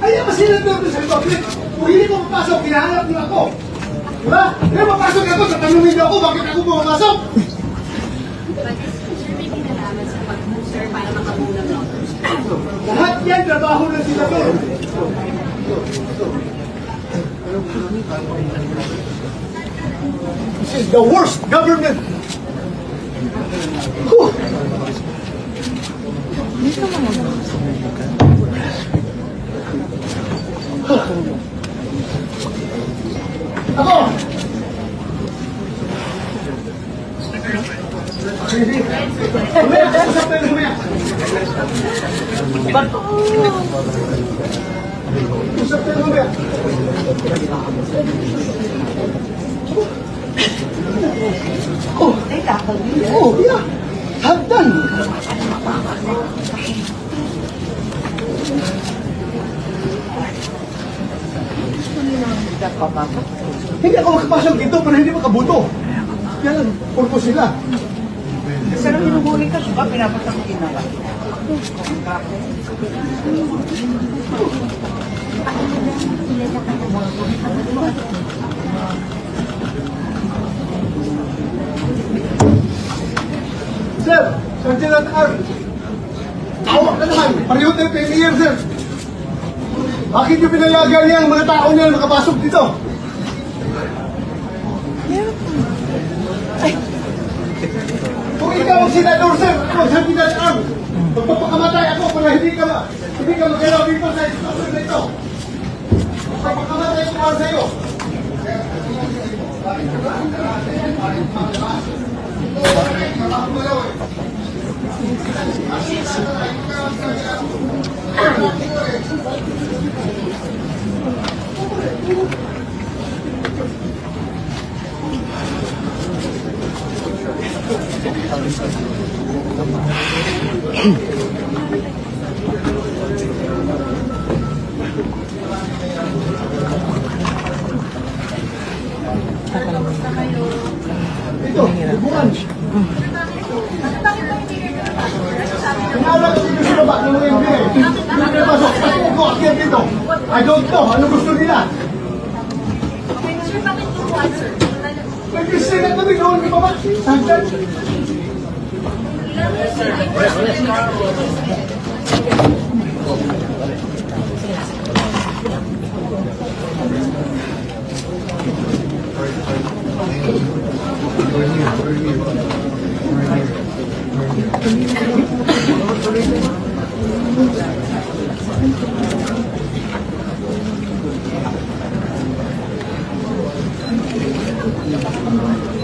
Ay, masilang doon sa public. Kung hindi ko papasok, hinahanap niyo ako. Diba? Kaya papasok ako, tatanungin niyo ako, bakit ako pumapasok? Lahat yan, trabaho ng senador. This is the worst government. Whew. Ako! Lumaya! Usap tayo, lumaya! Usap tayo, lumaya! Oh, yeah! Hagdan! Hindi ako makapasok dito para hindi makabuto. Yan ang purpose nila. Kasi nang hinuhuli ka, diba? Pinapatakin na ba? Sir, Sergeant Arm. Awak ka naman. Pareho tayo premier, sir. Bakit yung pinayagan niya ang mga tao niya makapasok dito? Kung ikaw ang senador, sir, ako ang Sergeant Arm. Magpapakamatay ako para hindi ka magalaw dito sa institution na ito. Magpapakamatay ako para sa iyo. Ito, hubungan. Pinala ko dito sa baba ng mga NBA. Hindi pasok. Bakit ko akyat dito? I don't know. Ano gusto nila? Nag-isip na kami noon. Di ba ba? Hanggang? Thank you.